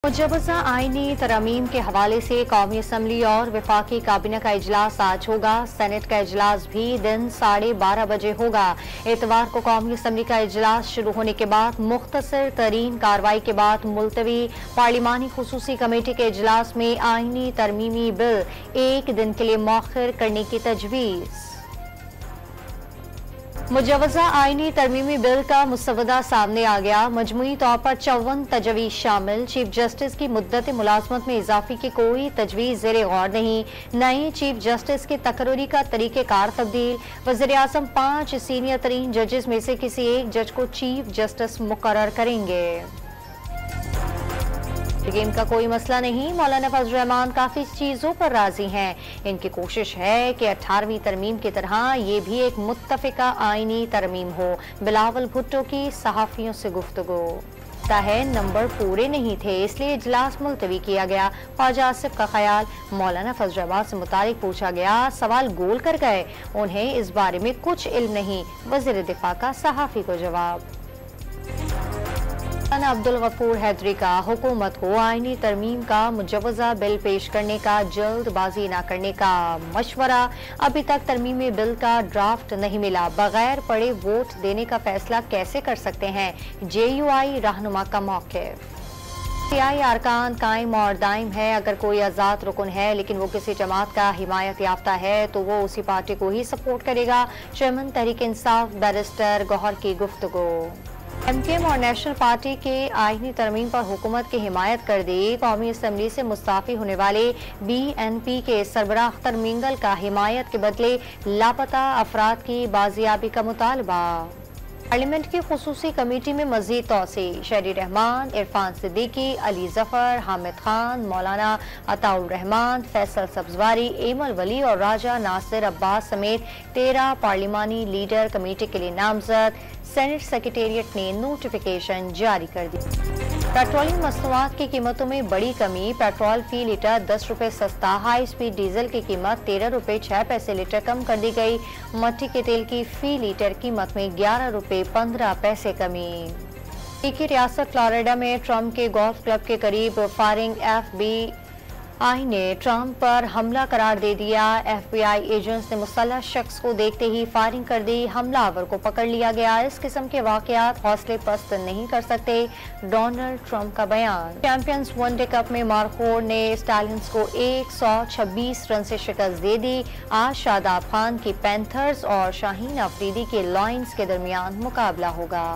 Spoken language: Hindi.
मुजवजा आईनी तरमीम के हवाले से कौमी असम्बली और वफाकी काबीना का इजलास आज होगा। सेनेट का इजलास भी दिन 12:30 बजे होगा। इतवार को कौमी असम्बली का इजलास शुरू होने के बाद मुख्तसर तरीन कार्रवाई के बाद मुलतवी पार्लिमानी खुसूसी कमेटी के इजलास में आईनी तरमीमी बिल एक दिन के लिए मौखर करने की तजवीज़। मुजवजा आईनी तरमीमी बिल का मुसवदा सामने आ गया। मजमूई तौर पर 54 तजवीज़ शामिल। चीफ जस्टिस की मुद्दत मुलाजमत में इजाफे की कोई तजवीज़ ज़ेरे गौर नहीं। नए चीफ जस्टिस के तकर्री का तरीक़ेकार तब्दील। वज़ीर आज़म 5 सीनियर तरीन जजेस में से किसी एक जज को चीफ जस्टिस मुकर्रर करेंगे। गेम का कोई मसला नहीं। मौलाना फजल रहमान काफी चीजों पर राजी हैं। इनकी कोशिश है कि 18वीं तरमीम की तरह ये भी एक मुत्तफिका आईनी तरमीम हो। बिलावल भुट्टो की सहाफियों से गुफ्तगू है नंबर पूरे नहीं थे इसलिए इजलास मुलतवी किया गया। ख्वाजा आसिफ का ख्याल। मौलाना फजल रहमान से मुतालिक पूछा गया, सवाल गोल कर गए, उन्हें इस बारे में कुछ इल्म नहीं। वज़ीर दिफा का सहाफी को जवाब। अब्दुल गफूर हैदरी का हुकूमत को आईनी तरमीम का मुजवजा बिल पेश करने का जल्दबाजी न करने का मशवरा। अभी तक तरमीमी बिल का ड्राफ्ट नहीं मिला। बगैर पढ़े वोट देने का फैसला कैसे कर सकते हैं? JUI रहनुमा का मौक़िफ़। सियासी अरकान कायम और दायम है। अगर कोई आज़ाद रुकन है लेकिन वो किसी जमात का हिमायत याफ्ता है तो वो उसी पार्टी को ही सपोर्ट करेगा। चेयरमैन तहरीक इंसाफ बैरिस्टर गौहर की गुफ्तगू। MKM और नेशनल पार्टी के आईनी तरमीम पर हुकूमत की हिमायत कर दी। कौमी असम्बली से मुस्ताफी होने वाले BNP के सरबराह अख्तर मिंगल का हिमायत के बदले लापता अफराद की बाजियाबी का मुतालबा। पार्लियामेंट की खुसूसी कमेटी में मजीद तोसी। शहरी रहमान, इरफान सिद्दीकी, अली जफर, हामिद खान, मौलाना अताउर रहमान, फैसल सब्जवारी, एमल वली और राजा नासिर अब्बास समेत 13 पार्लिमानी लीडर कमेटी के लिए नामजद। सेनेट सेक्रेटेरिएट ने नोटिफिकेशन जारी कर दी। पेट्रोलियम मसनूआत की कीमतों में बड़ी कमी। पेट्रोल फी लीटर 10 रुपये सस्ता। हाई स्पीड डीजल की कीमत 13 रुपये 6 पैसे लीटर कम कर दी गई। मट्टी के तेल की फी लीटर कीमत में 11 रुपये 15 पैसे कमी। एक ही रियासत फ्लोरिडा में ट्रंप के गोल्फ क्लब के करीब फायरिंग। FBI ने ट्रंप पर हमला करार दे दिया। FBI एजेंट्स ने मुसल्लह शख्स को देखते ही फायरिंग कर दी। हमलावर को पकड़ लिया गया। इस किस्म के वाकयात हौसले पस्त नहीं कर सकते। डोनाल्ड ट्रंप का बयान। चैंपियंस वनडे कप में मार्कोर ने स्टालियंस को 126 रन से शिकस्त दे दी। आज शादाब खान की पैंथर्स और शाहीन अफरीदी के लॉयंस के दरमियान मुकाबला होगा।